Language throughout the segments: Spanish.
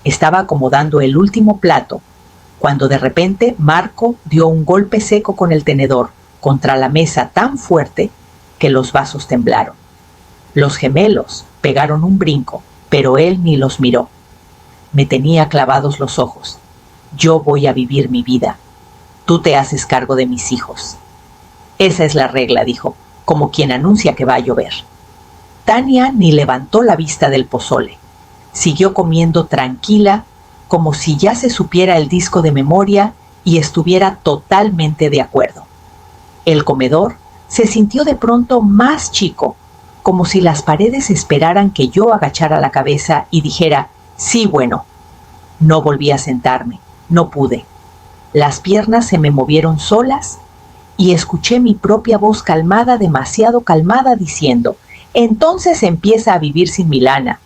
Estaba acomodando el último plato, cuando de repente Marco dio un golpe seco con el tenedor contra la mesa tan fuerte que los vasos temblaron. Los gemelos pegaron un brinco, pero él ni los miró. Me tenía clavados los ojos. Yo voy a vivir mi vida. Tú te haces cargo de mis hijos. Esa es la regla, dijo, como quien anuncia que va a llover. Tania ni levantó la vista del pozole. Siguió comiendo tranquila, como si ya se supiera el disco de memoria y estuviera totalmente de acuerdo. El comedor se sintió de pronto más chico, como si las paredes esperaran que yo agachara la cabeza y dijera, sí, bueno. No volví a sentarme, no pude. Las piernas se me movieron solas y escuché mi propia voz calmada, demasiado calmada, diciendo, entonces empieza a vivir sin mi lana.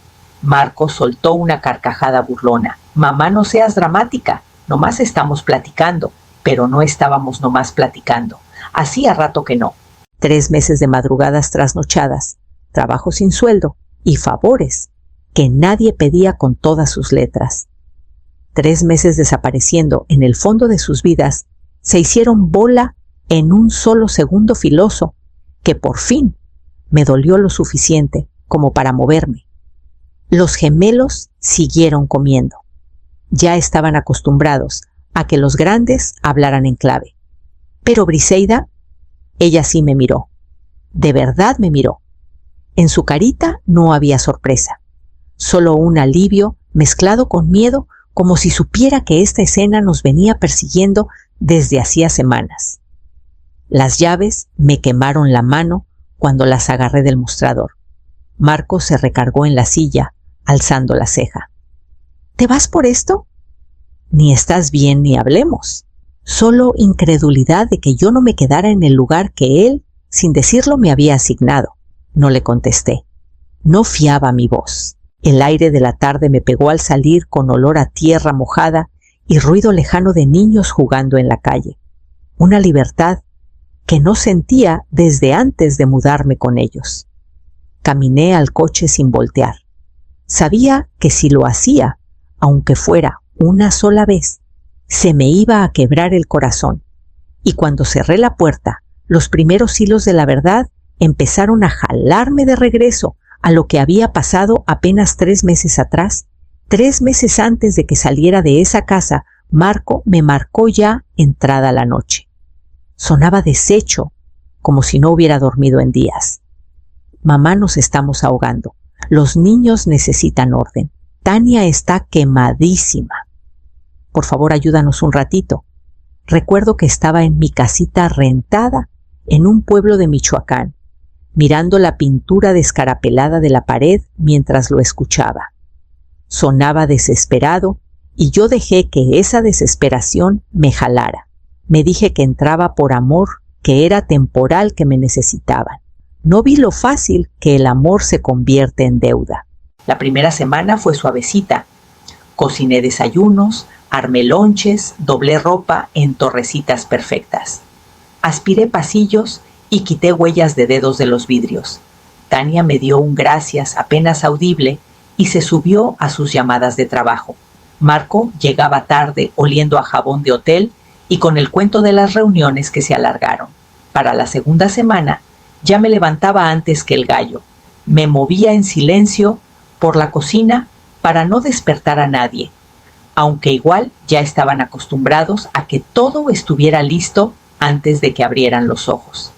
Marco soltó una carcajada burlona. Mamá, no seas dramática, nomás estamos platicando. Pero no estábamos nomás platicando. Hacía rato que no. 3 meses de madrugadas trasnochadas, trabajo sin sueldo y favores que nadie pedía con todas sus letras. 3 meses desapareciendo en el fondo de sus vidas se hicieron bola en un solo segundo filoso que por fin me dolió lo suficiente como para moverme. Los gemelos siguieron comiendo. Ya estaban acostumbrados a que los grandes hablaran en clave. Pero Briseida, ella sí me miró. De verdad me miró. En su carita no había sorpresa, solo un alivio mezclado con miedo, como si supiera que esta escena nos venía persiguiendo desde hacía semanas. Las llaves me quemaron la mano cuando las agarré del mostrador. Marco se recargó en la silla, alzando la ceja. ¿Te vas por esto? Ni estás bien ni hablemos. Solo incredulidad de que yo no me quedara en el lugar que él, sin decirlo, me había asignado. No le contesté. No fiaba mi voz. El aire de la tarde me pegó al salir con olor a tierra mojada y ruido lejano de niños jugando en la calle. Una libertad que no sentía desde antes de mudarme con ellos. Caminé al coche sin voltear. Sabía que si lo hacía, aunque fuera una sola vez, se me iba a quebrar el corazón. Y cuando cerré la puerta, los primeros hilos de la verdad empezaron a jalarme de regreso a lo que había pasado apenas 3 meses atrás. 3 meses antes de que saliera de esa casa, Marco me marcó ya entrada la noche. Sonaba deshecho, como si no hubiera dormido en días. Mamá, nos estamos ahogando. Los niños necesitan orden. Tania está quemadísima. Por favor, ayúdanos un ratito. Recuerdo que estaba en mi casita rentada en un pueblo de Michoacán, mirando la pintura descarapelada de la pared mientras lo escuchaba. Sonaba desesperado y yo dejé que esa desesperación me jalara. Me dije que entraba por amor, que era temporal, que me necesitaban. No vi lo fácil que el amor se convierte en deuda. La primera semana fue suavecita. Cociné desayunos, armé lonches, doblé ropa en torrecitas perfectas. Aspiré pasillos y quité huellas de dedos de los vidrios. Tania me dio un gracias apenas audible y se subió a sus llamadas de trabajo. Marco llegaba tarde oliendo a jabón de hotel y con el cuento de las reuniones que se alargaron. Para la segunda semana ya me levantaba antes que el gallo. Me movía en silencio por la cocina para no despertar a nadie, aunque igual ya estaban acostumbrados a que todo estuviera listo antes de que abrieran los ojos.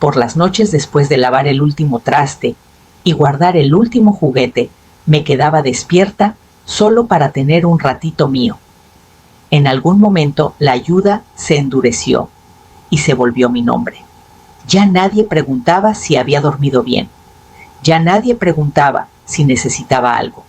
Por las noches, después de lavar el último traste y guardar el último juguete, me quedaba despierta solo para tener un ratito mío. En algún momento la ayuda se endureció y se volvió mi nombre. Ya nadie preguntaba si había dormido bien. Ya nadie preguntaba si necesitaba algo.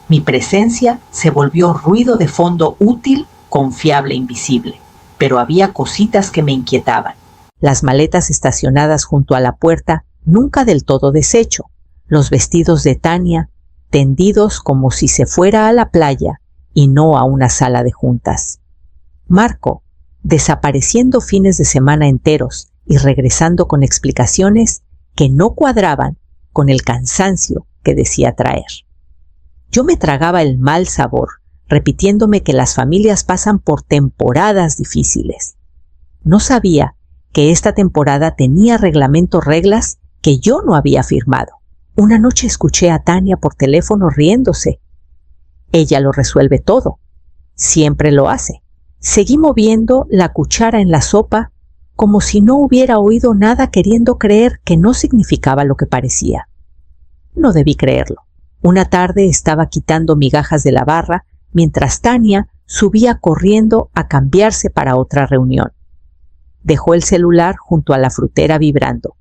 Mi presencia se volvió ruido de fondo útil, confiable, invisible. Pero había cositas que me inquietaban. Las maletas estacionadas junto a la puerta, nunca del todo deshecho. Los vestidos de Tania, tendidos como si se fuera a la playa y no a una sala de juntas. Marco, desapareciendo fines de semana enteros y regresando con explicaciones que no cuadraban con el cansancio que decía traer. Yo me tragaba el mal sabor, repitiéndome que las familias pasan por temporadas difíciles. No sabía que esta temporada tenía reglas que yo no había firmado. Una noche escuché a Tania por teléfono riéndose. Ella lo resuelve todo. Siempre lo hace. Seguí moviendo la cuchara en la sopa como si no hubiera oído nada, queriendo creer que no significaba lo que parecía. No debí creerlo. Una tarde estaba quitando migajas de la barra mientras Tania subía corriendo a cambiarse para otra reunión. Dejó el celular junto a la frutera vibrando.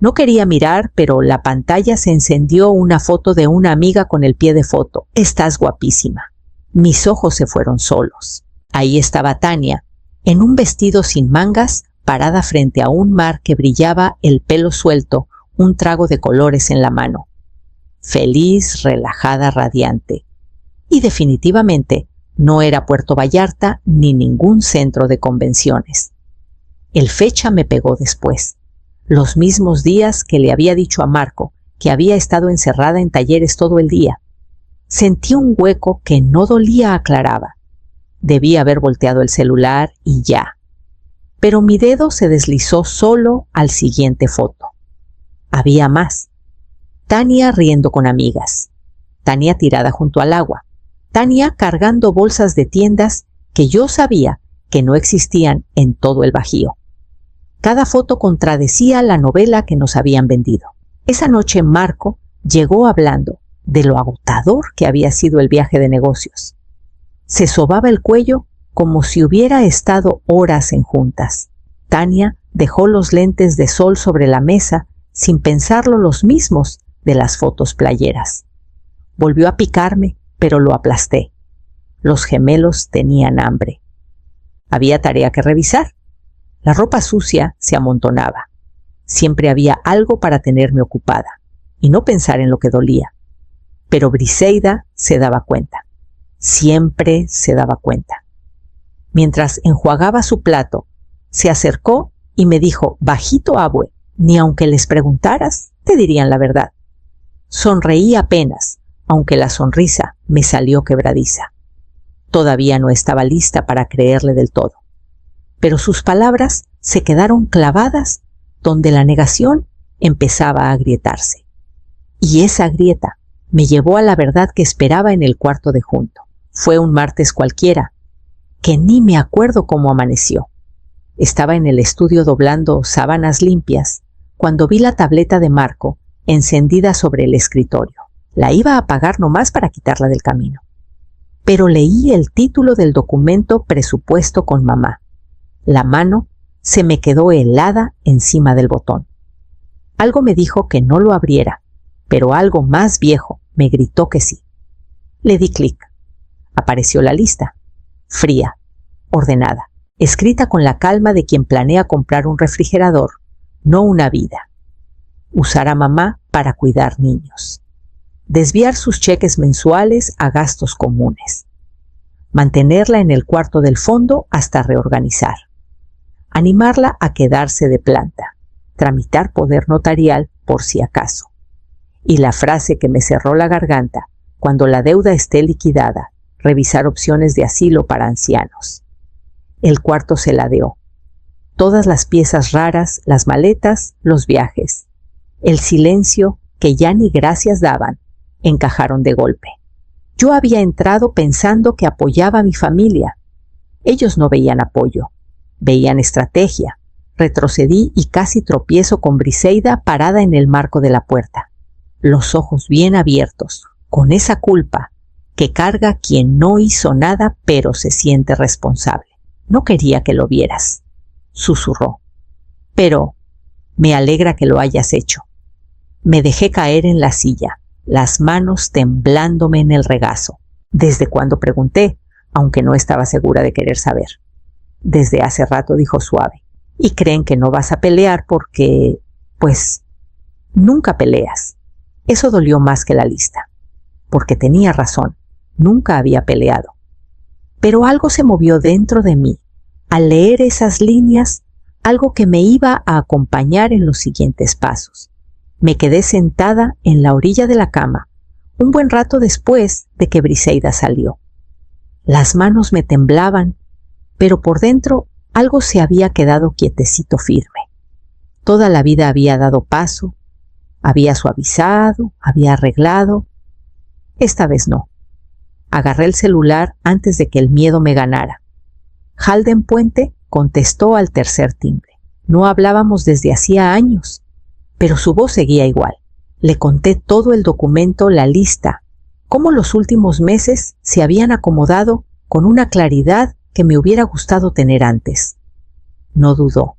No quería mirar, pero la pantalla se encendió una foto de una amiga con el pie de foto. «Estás guapísima». Mis ojos se fueron solos. Ahí estaba Tania, en un vestido sin mangas, parada frente a un mar que brillaba, el pelo suelto, un trago de colores en la mano. Feliz, relajada, radiante. Y definitivamente no era Puerto Vallarta ni ningún centro de convenciones. El fecha me pegó después. Los mismos días que le había dicho a Marco que había estado encerrada en talleres todo el día. Sentí un hueco que no dolía, aclaraba. Debí haber volteado el celular y ya. Pero mi dedo se deslizó solo al siguiente foto. Había más. Tania riendo con amigas. Tania tirada junto al agua. Tania cargando bolsas de tiendas que yo sabía que no existían en todo el Bajío. Cada foto contradecía la novela que nos habían vendido. Esa noche Marco llegó hablando de lo agotador que había sido el viaje de negocios. Se sobaba el cuello como si hubiera estado horas en juntas. Tania dejó los lentes de sol sobre la mesa sin pensarlo, los mismos de las fotos playeras. Volvió a picarme, pero lo aplasté. Los gemelos tenían hambre. Había tarea que revisar. La ropa sucia se amontonaba. Siempre había algo para tenerme ocupada y no pensar en lo que dolía. Pero Briseida se daba cuenta. Siempre se daba cuenta. Mientras enjuagaba su plato, se acercó y me dijo, bajito, abue, ni aunque les preguntaras, te dirían la verdad. Sonreí apenas, aunque la sonrisa me salió quebradiza. Todavía no estaba lista para creerle del todo. Pero sus palabras se quedaron clavadas donde la negación empezaba a agrietarse. Y esa grieta me llevó a la verdad que esperaba en el cuarto de junto. Fue un martes cualquiera, que ni me acuerdo cómo amaneció. Estaba en el estudio doblando sábanas limpias cuando vi la tableta de Marco encendida sobre el escritorio. La iba a apagar nomás para quitarla del camino. Pero leí el título del documento presupuesto con mamá. La mano se me quedó helada encima del botón. Algo me dijo que no lo abriera, pero algo más viejo me gritó que sí. Le di clic. Apareció la lista, fría, ordenada, escrita con la calma de quien planea comprar un refrigerador, no una vida. Usar a mamá para cuidar niños. Desviar sus cheques mensuales a gastos comunes. Mantenerla en el cuarto del fondo hasta reorganizar. Animarla a quedarse de planta. Tramitar poder notarial por si acaso. Y la frase que me cerró la garganta, cuando la deuda esté liquidada, revisar opciones de asilo para ancianos. El cuarto se ladeó. Todas las piezas raras, las maletas, los viajes. El silencio, que ya ni gracias daban, encajaron de golpe. Yo había entrado pensando que apoyaba a mi familia. Ellos no veían apoyo, veían estrategia. Retrocedí y casi tropiezo con Briseida parada en el marco de la puerta. Los ojos bien abiertos, con esa culpa que carga quien no hizo nada pero se siente responsable. No quería que lo vieras, susurró. Pero me alegra que lo hayas hecho. Me dejé caer en la silla, las manos temblándome en el regazo. ¿Desde cuándo?, pregunté, aunque no estaba segura de querer saber. Desde hace rato, dijo suave. Y creen que no vas a pelear porque, pues, nunca peleas. Eso dolió más que la lista. Porque tenía razón, nunca había peleado. Pero algo se movió dentro de mí. Al leer esas líneas, algo que me iba a acompañar en los siguientes pasos. Me quedé sentada en la orilla de la cama, un buen rato después de que Briseida salió. Las manos me temblaban, pero por dentro algo se había quedado quietecito firme. Toda la vida había dado paso, había suavizado, había arreglado. Esta vez no. Agarré el celular antes de que el miedo me ganara. Halden Puente contestó al tercer timbre. No hablábamos desde hacía años, pero su voz seguía igual. Le conté todo el documento, la lista, cómo los últimos meses se habían acomodado con una claridad que me hubiera gustado tener antes. No dudó.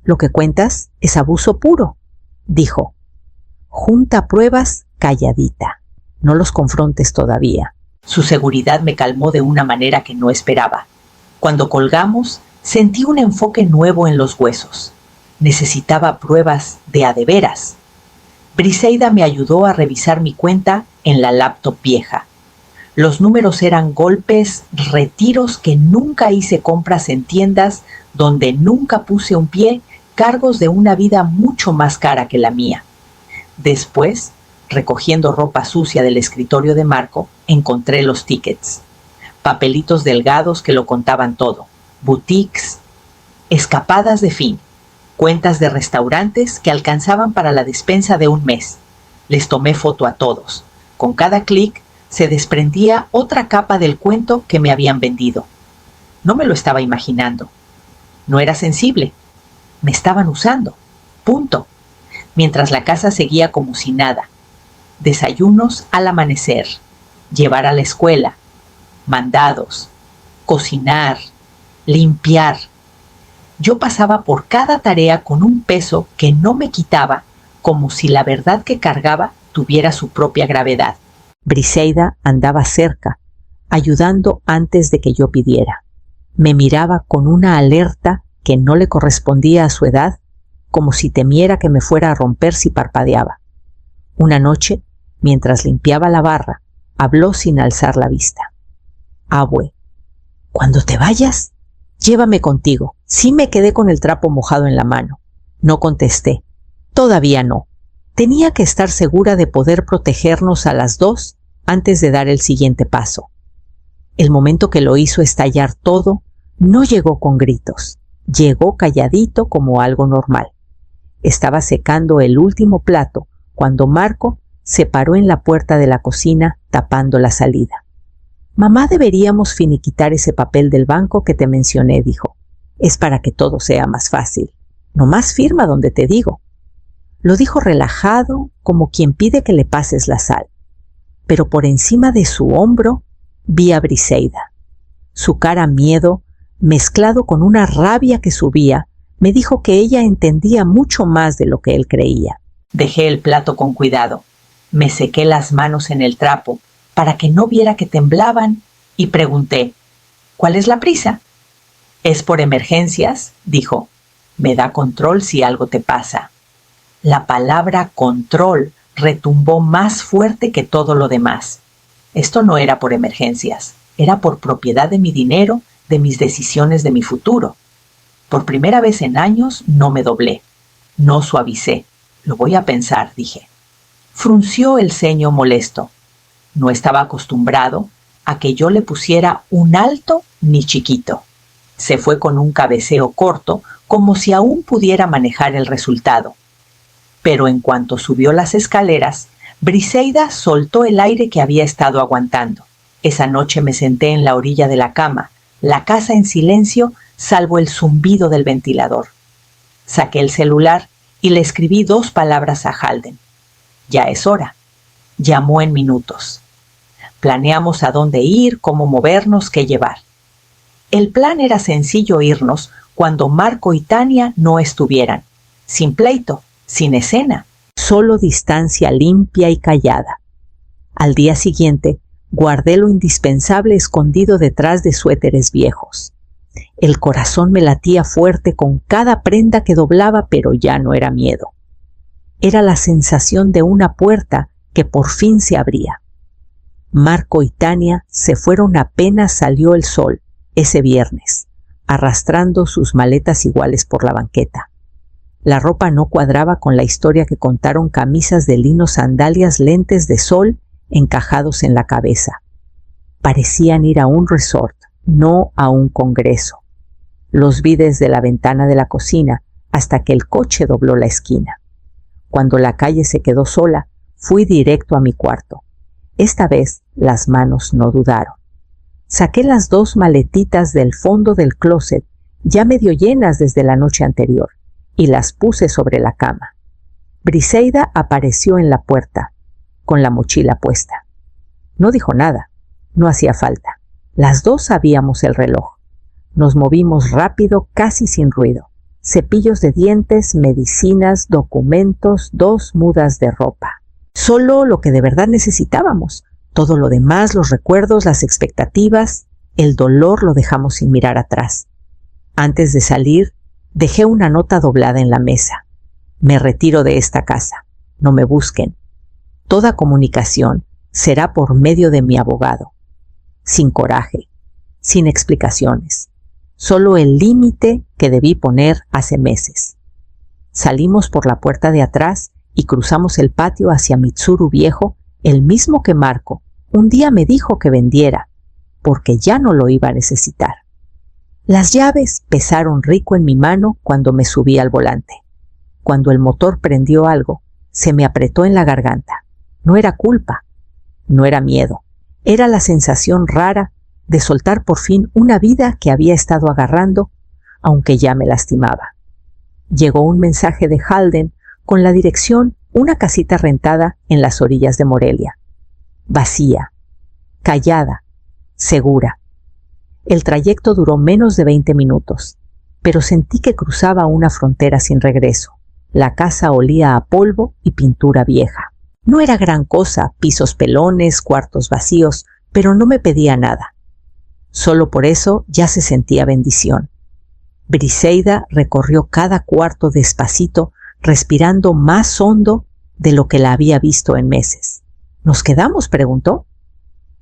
Lo que cuentas es abuso puro, dijo. Junta pruebas calladita. No los confrontes todavía. Su seguridad me calmó de una manera que no esperaba. Cuando colgamos, sentí un enfoque nuevo en los huesos. Necesitaba pruebas de a de veras. Briseida me ayudó a revisar mi cuenta en la laptop vieja. Los números eran golpes, retiros que nunca hice, compras en tiendas donde nunca puse un pie, cargos de una vida mucho más cara que la mía. Después, recogiendo ropa sucia del escritorio de Marco, encontré los tickets. Papelitos delgados que lo contaban todo. Boutiques, escapadas de fin, cuentas de restaurantes que alcanzaban para la despensa de un mes. Les tomé foto a todos. Con cada clic se desprendía otra capa del cuento que me habían vendido. No me lo estaba imaginando. No era sensible. Me estaban usando. Punto. Mientras la casa seguía como si nada. Desayunos al amanecer. Llevar a la escuela. Mandados. Cocinar. Limpiar. Yo pasaba por cada tarea con un peso que no me quitaba, como si la verdad que cargaba tuviera su propia gravedad. Briseida andaba cerca, ayudando antes de que yo pidiera. Me miraba con una alerta que no le correspondía a su edad, como si temiera que me fuera a romper si parpadeaba. Una noche, mientras limpiaba la barra, habló sin alzar la vista. Abue, cuando te vayas, llévame contigo. Sí me quedé con el trapo mojado en la mano. No contesté. Todavía no. Tenía que estar segura de poder protegernos a las dos antes de dar el siguiente paso. El momento que lo hizo estallar todo no llegó con gritos. Llegó calladito como algo normal. Estaba secando el último plato cuando Marco se paró en la puerta de la cocina tapando la salida. Mamá, deberíamos finiquitar ese papel del banco que te mencioné, dijo. Es para que todo sea más fácil. Nomás firma donde te digo. Lo dijo relajado, como quien pide que le pases la sal. Pero por encima de su hombro vi a Briseida. Su cara miedo, mezclado con una rabia que subía, me dijo que ella entendía mucho más de lo que él creía. Dejé el plato con cuidado. Me sequé las manos en el trapo para que no viera que temblaban y pregunté, ¿cuál es la prisa? Es por emergencias, dijo. Me da control si algo te pasa. La palabra control retumbó más fuerte que todo lo demás. Esto no era por emergencias, era por propiedad de mi dinero, de mis decisiones, de mi futuro. Por primera vez en años no me doblé, no suavicé. Lo voy a pensar, dije. Frunció el ceño molesto. No estaba acostumbrado a que yo le pusiera un alto ni chiquito. Se fue con un cabeceo corto, como si aún pudiera manejar el resultado. Pero en cuanto subió las escaleras, Briseida soltó el aire que había estado aguantando. Esa noche me senté en la orilla de la cama, la casa en silencio, salvo el zumbido del ventilador. Saqué el celular y le escribí 2 palabras a Halden. Ya es hora. Llamó en minutos. Planeamos a dónde ir, cómo movernos, qué llevar. El plan era sencillo: irnos cuando Marco y Tania no estuvieran. Sin pleito, sin escena, solo distancia limpia y callada. Al día siguiente, guardé lo indispensable escondido detrás de suéteres viejos. El corazón me latía fuerte con cada prenda que doblaba, pero ya no era miedo. Era la sensación de una puerta que por fin se abría. Marco y Tania se fueron apenas salió el sol, ese viernes, arrastrando sus maletas iguales por la banqueta. La ropa no cuadraba con la historia que contaron: camisas de lino, sandalias, lentes de sol encajados en la cabeza. Parecían ir a un resort, no a un congreso. Los vi desde la ventana de la cocina hasta que el coche dobló la esquina. Cuando la calle se quedó sola, fui directo a mi cuarto. Esta vez las manos no dudaron. Saqué las 2 maletitas del fondo del closet, ya medio llenas desde la noche anterior, y las puse sobre la cama. Briseida apareció en la puerta, con la mochila puesta. No dijo nada, no hacía falta. Las 2 sabíamos el reloj. Nos movimos rápido, casi sin ruido. Cepillos de dientes, medicinas, documentos, 2 mudas de ropa. Solo lo que de verdad necesitábamos. Todo lo demás, los recuerdos, las expectativas, el dolor lo dejamos sin mirar atrás. Antes de salir, dejé una nota doblada en la mesa. Me retiro de esta casa. No me busquen. Toda comunicación será por medio de mi abogado. Sin coraje, sin explicaciones. Solo el límite que debí poner hace meses. Salimos por la puerta de atrás y cruzamos el patio hacia Mitsuru viejo, el mismo que Marco un día me dijo que vendiera, porque ya no lo iba a necesitar. Las llaves pesaron rico en mi mano cuando me subí al volante. Cuando el motor prendió algo, se me apretó en la garganta. No era culpa, no era miedo. Era la sensación rara de soltar por fin una vida que había estado agarrando, aunque ya me lastimaba. Llegó un mensaje de Halden con la dirección una casita rentada en las orillas de Morelia. Vacía, callada, segura. El trayecto duró menos de 20 minutos, pero sentí que cruzaba una frontera sin regreso. La casa olía a polvo y pintura vieja. No era gran cosa, pisos pelones, cuartos vacíos, pero no me pedía nada. Solo por eso ya se sentía bendición. Briseida recorrió cada cuarto despacito, respirando más hondo de lo que la había visto en meses. ¿Nos quedamos?, preguntó.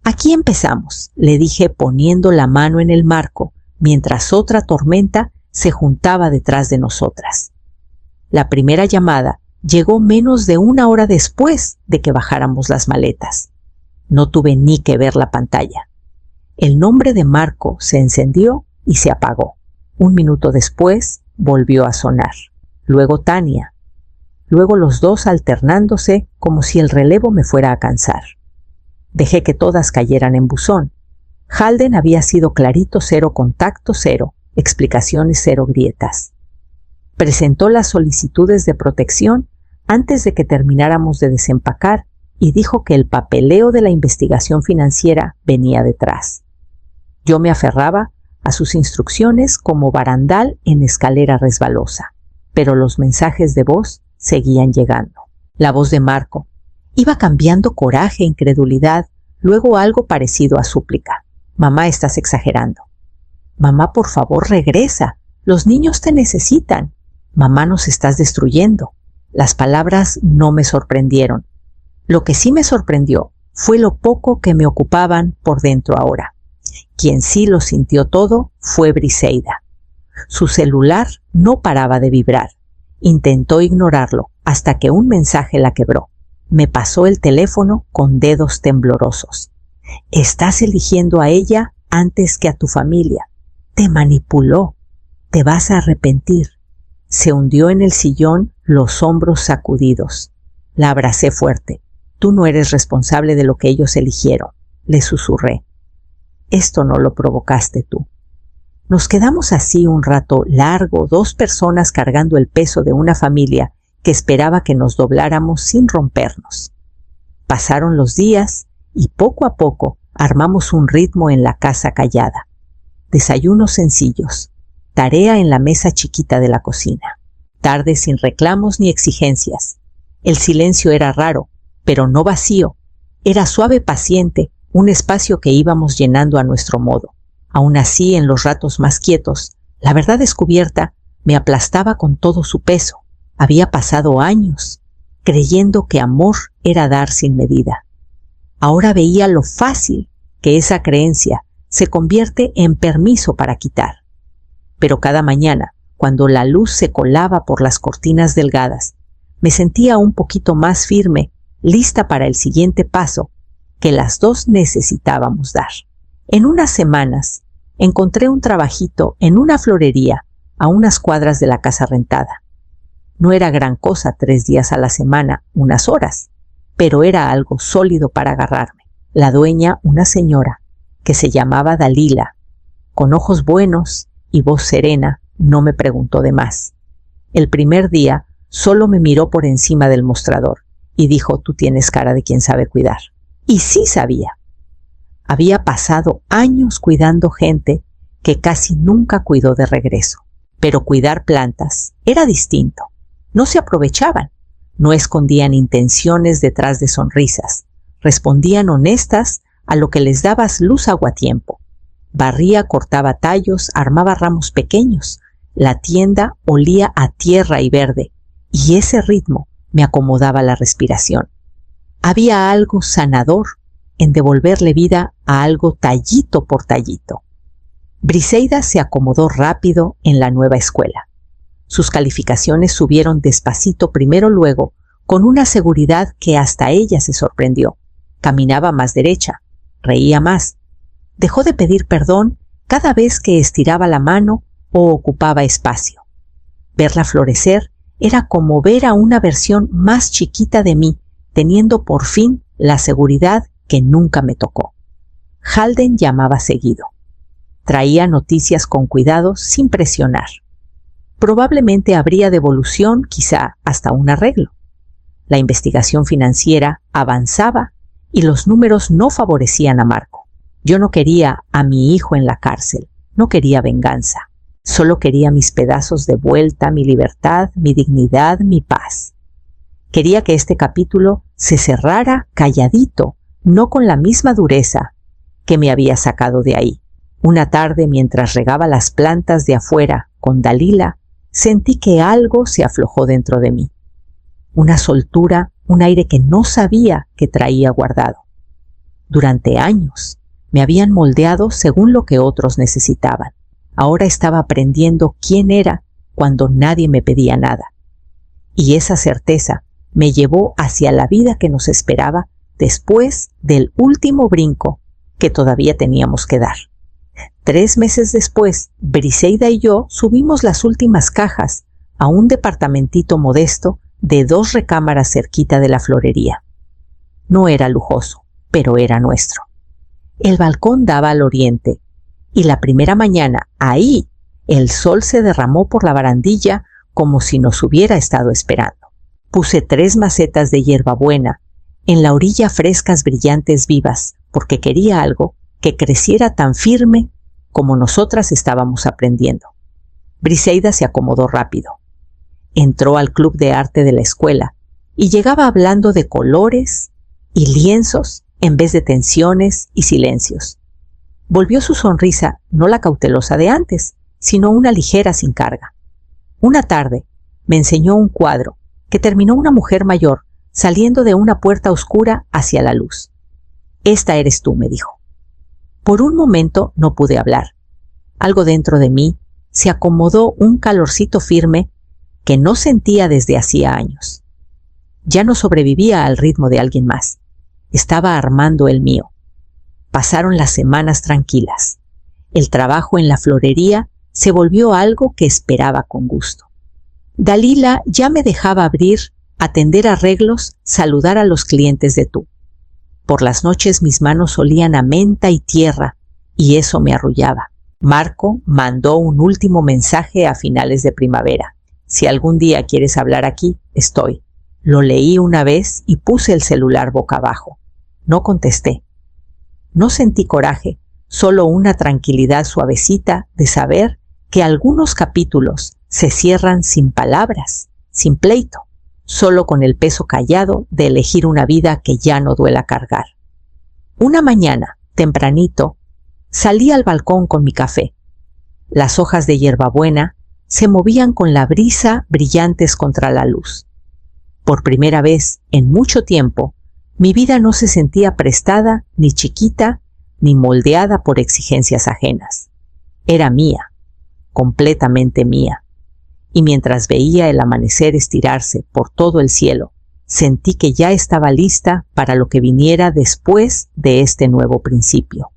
Aquí empezamos, le dije poniendo la mano en el marco, mientras otra tormenta se juntaba detrás de nosotras. La primera llamada llegó menos de 1 hora después de que bajáramos las maletas. No tuve ni que ver la pantalla. El nombre de Marco se encendió y se apagó. 1 minuto después volvió a sonar. Luego Tania. Luego los 2 alternándose como si el relevo me fuera a cansar. Dejé que todas cayeran en buzón. Halden había sido clarito, 0 contacto, 0 explicaciones, 0 grietas. Presentó las solicitudes de protección antes de que termináramos de desempacar y dijo que el papeleo de la investigación financiera venía detrás. Yo me aferraba a sus instrucciones como barandal en escalera resbalosa, pero los mensajes de voz seguían llegando. La voz de Marco iba cambiando coraje, incredulidad, luego algo parecido a súplica. Mamá, estás exagerando. Mamá, por favor, regresa. Los niños te necesitan. Mamá, nos estás destruyendo. Las palabras no me sorprendieron. Lo que sí me sorprendió fue lo poco que me ocupaban por dentro ahora. Quien sí lo sintió todo fue Briseida. Su celular no paraba de vibrar. Intentó ignorarlo hasta que un mensaje la quebró. Me pasó el teléfono con dedos temblorosos. Estás eligiendo a ella antes que a tu familia. Te manipuló. Te vas a arrepentir. Se hundió en el sillón, los hombros sacudidos. La abracé fuerte. Tú no eres responsable de lo que ellos eligieron, le susurré. Esto no lo provocaste tú. Nos quedamos así un rato largo, 2 personas cargando el peso de una familia que esperaba que nos dobláramos sin rompernos. Pasaron los días y poco a poco armamos un ritmo en la casa callada. Desayunos sencillos, tarea en la mesa chiquita de la cocina. Tardes sin reclamos ni exigencias. El silencio era raro, pero no vacío. Era suave, paciente, un espacio que íbamos llenando a nuestro modo. Aún así, en los ratos más quietos, la verdad descubierta me aplastaba con todo su peso. Había pasado años creyendo que amor era dar sin medida. Ahora veía lo fácil que esa creencia se convierte en permiso para quitar. Pero cada mañana, cuando la luz se colaba por las cortinas delgadas, me sentía un poquito más firme, lista para el siguiente paso, que las dos necesitábamos dar. En unas semanas encontré un trabajito en una florería a unas cuadras de la casa rentada. No era gran cosa 3 días a la semana, unas horas, pero era algo sólido para agarrarme. La dueña, una señora que se llamaba Dalila, con ojos buenos y voz serena, no me preguntó de más. El primer día solo me miró por encima del mostrador y dijo: «Tú tienes cara de quien sabe cuidar». Y sí sabía. Había pasado años cuidando gente que casi nunca cuidó de regreso. Pero cuidar plantas era distinto. No se aprovechaban, no escondían intenciones detrás de sonrisas, respondían honestas a lo que les dabas luz agua a tiempo. Barría, cortaba tallos, armaba ramos pequeños. La tienda olía a tierra y verde, y ese ritmo me acomodaba la respiración. Había algo sanador en devolverle vida a algo tallito por tallito. Briseida se acomodó rápido en la nueva escuela. Sus calificaciones subieron despacito primero, luego, con una seguridad que hasta ella se sorprendió. Caminaba más derecha, reía más. Dejó de pedir perdón cada vez que estiraba la mano o ocupaba espacio. Verla florecer era como ver a una versión más chiquita de mí, teniendo por fin la seguridad que nunca me tocó. Halden llamaba seguido. Traía noticias con cuidado, sin presionar. Probablemente habría devolución, quizá hasta un arreglo. La investigación financiera avanzaba y los números no favorecían a Marco. Yo no quería a mi hijo en la cárcel, no quería venganza. Solo quería mis pedazos de vuelta, mi libertad, mi dignidad, mi paz. Quería que este capítulo se cerrara calladito, no con la misma dureza que me había sacado de ahí. Una tarde, mientras regaba las plantas de afuera con Dalila, sentí que algo se aflojó dentro de mí. Una soltura, un aire que no sabía que traía guardado. Durante años me habían moldeado según lo que otros necesitaban. Ahora estaba aprendiendo quién era cuando nadie me pedía nada. Y esa certeza me llevó hacia la vida que nos esperaba después del último brinco que todavía teníamos que dar. 3 meses después, Briseida y yo subimos las últimas cajas a un departamentito modesto de 2 recámaras cerquita de la florería. No era lujoso, pero era nuestro. El balcón daba al oriente, y la primera mañana, ahí, el sol se derramó por la barandilla como si nos hubiera estado esperando. Puse 3 macetas de hierbabuena, en la orilla frescas brillantes vivas, porque quería algo que creciera tan firme como nosotras estábamos aprendiendo. Briseida se acomodó rápido. Entró al club de arte de la escuela y llegaba hablando de colores y lienzos en vez de tensiones y silencios. Volvió su sonrisa, no la cautelosa de antes, sino una ligera sin carga. Una tarde me enseñó un cuadro que terminó una mujer mayor saliendo de una puerta oscura hacia la luz. «Esta eres tú», me dijo. Por un momento no pude hablar. Algo dentro de mí se acomodó, un calorcito firme que no sentía desde hacía años. Ya no sobrevivía al ritmo de alguien más. Estaba armando el mío. Pasaron las semanas tranquilas. El trabajo en la florería se volvió algo que esperaba con gusto. Dalila ya me dejaba abrir, atender arreglos, saludar a los clientes de tú. Por las noches mis manos olían a menta y tierra, y eso me arrullaba. Marco mandó un último mensaje a finales de primavera. «Si algún día quieres hablar aquí, estoy». Lo leí una vez y puse el celular boca abajo. No contesté. No sentí coraje, solo una tranquilidad suavecita de saber que algunos capítulos se cierran sin palabras, sin pleito, solo con el peso callado de elegir una vida que ya no duela cargar. Una mañana, tempranito, salí al balcón con mi café. Las hojas de hierbabuena se movían con la brisa, brillantes contra la luz. Por primera vez en mucho tiempo, mi vida no se sentía prestada, ni chiquita, ni moldeada por exigencias ajenas. Era mía, completamente mía. Y mientras veía el amanecer estirarse por todo el cielo, sentí que ya estaba lista para lo que viniera después de este nuevo principio.